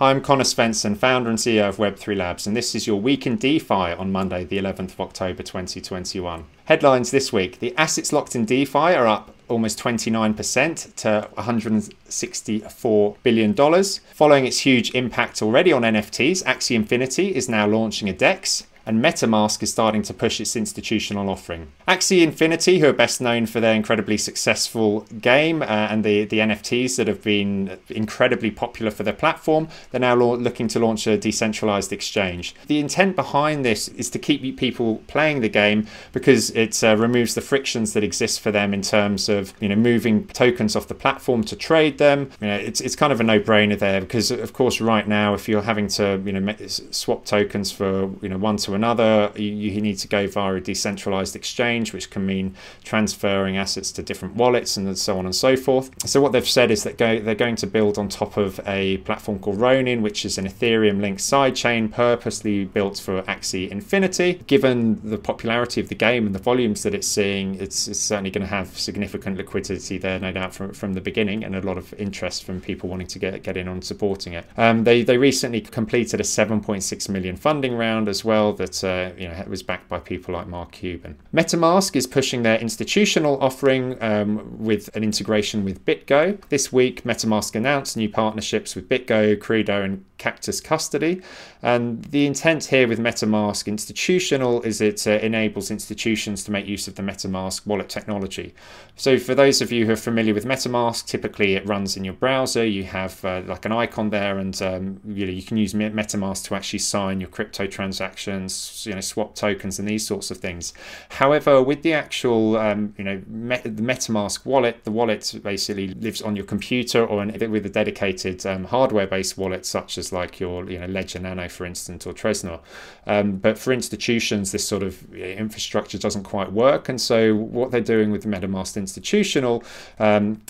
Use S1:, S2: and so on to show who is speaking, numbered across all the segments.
S1: Hi, I'm Conor Svensson, founder and CEO of Web3 Labs, and this is your week in DeFi on Monday, the 11th of October 2021. Headlines this week: the assets locked in DeFi are up almost 29% to $164 billion. Following its huge impact already on NFTs, Axie Infinity is now launching a DEX, and MetaMask is starting to push its institutional offering. Axie Infinity, who are best known for their incredibly successful game and the NFTs that have been incredibly popular for their platform, they're now looking to launch a decentralized exchange. The intent behind this is to keep people playing the game because it removes the frictions that exist for them in terms of moving tokens off the platform to trade them. It's kind of a no-brainer there because, of course, right now, if you're having to swap tokens for one to another, you need to go via a decentralized exchange, which can mean transferring assets to different wallets and so on and so forth. So what they've said is that they're going to build on top of a platform called Ronin, which is an Ethereum linked sidechain purposely built for Axie Infinity. Given the popularity of the game and the volumes that it's seeing, it's certainly going to have significant liquidity there, no doubt, from the beginning, and a lot of interest from people wanting to get in on supporting it. They recently completed a 7.6 million funding round as well that it was backed by people like Mark Cuban. MetaMask is pushing their institutional offering with an integration with BitGo. This week, MetaMask announced new partnerships with BitGo, Credo, and Cactus Custody. And the intent here with MetaMask Institutional is it enables institutions to make use of the MetaMask wallet technology. So for those of you who are familiar with MetaMask, typically it runs in your browser. You have like an icon there, and you can use MetaMask to actually sign your crypto transactions, swap tokens and these sorts of things. However, with the actual the MetaMask wallet, the wallet basically lives on your computer or with a dedicated hardware-based wallet, such as like your Ledger Nano, for instance, or Trezor. But for institutions, this sort of infrastructure doesn't quite work, and so what they're doing with MetaMask Institutional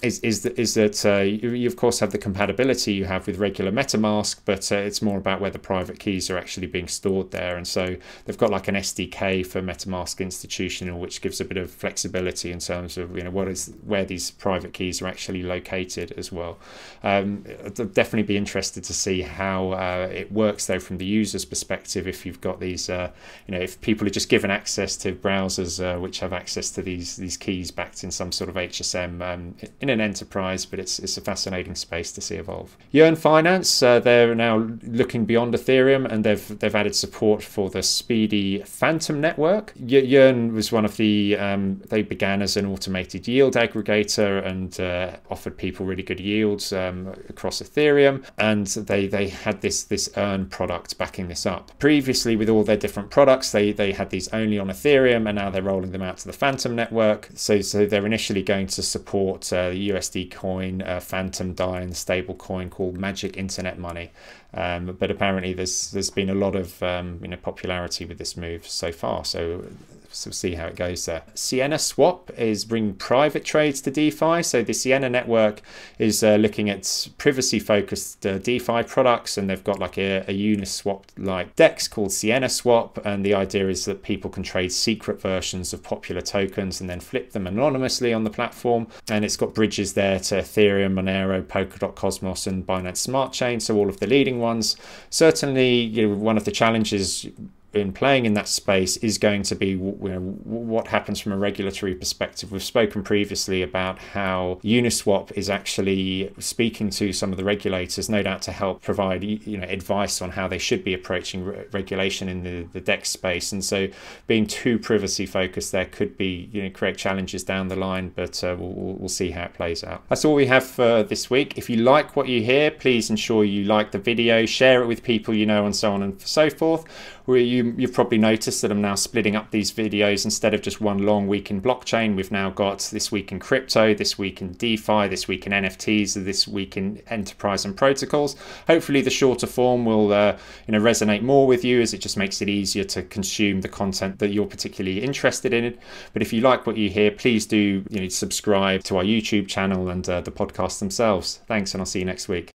S1: is that you of course have the compatibility you have with regular MetaMask, but it's more about where the private keys are actually being stored there. And so they've got like an SDK for MetaMask Institutional, which gives a bit of flexibility in terms of where these private keys are actually located as well. I'd definitely be interested to see how it works though from the user's perspective. If you've got these, if people are just given access to browsers which have access to these keys backed in some sort of HSM in an enterprise, but it's a fascinating space to see evolve. Yearn Finance, they're now looking beyond Ethereum, and they've added support for the speedy Fantom Network. Yearn was one of the they began as an automated yield aggregator and offered people really good yields across Ethereum, and they had this earn product backing this up. Previously, with all their different products, they had these only on Ethereum, and now they're rolling them out to the Fantom Network. So they're initially going to support USD coin, Fantom DAI, and the stable coin called Magic Internet Money. But apparently there's been a lot of popularity with this move so far, so we'll see how it goes there. SiennaSwap is bringing private trades to DeFi. So the Sienna network is looking at privacy-focused DeFi products, and they've got like a Uniswap-like DEX called SiennaSwap, and the idea is that people can trade secret versions of popular tokens and then flip them anonymously on the platform. And it's got bridges there to Ethereum, Monero, Polkadot, Cosmos, and Binance Smart Chain, so all of the leading ones. Certainly, one of the challenges in playing in that space is going to be what happens from a regulatory perspective. We've spoken previously about how Uniswap is actually speaking to some of the regulators, no doubt to help provide advice on how they should be approaching regulation in the DEX space. And so being too privacy focused there could be create challenges down the line, but we'll see how it plays out. That's all we have for this week. If you like what you hear, please ensure you like the video, share it with people and so on and so forth. You've probably noticed that I'm now splitting up these videos. Instead of just one long week in blockchain, we've now got this week in crypto, this week in DeFi, this week in NFTs, this week in enterprise and protocols. Hopefully the shorter form will resonate more with you, as it just makes it easier to consume the content that you're particularly interested in. But if you like what you hear, please do subscribe to our YouTube channel and the podcast themselves. Thanks, and I'll see you next week.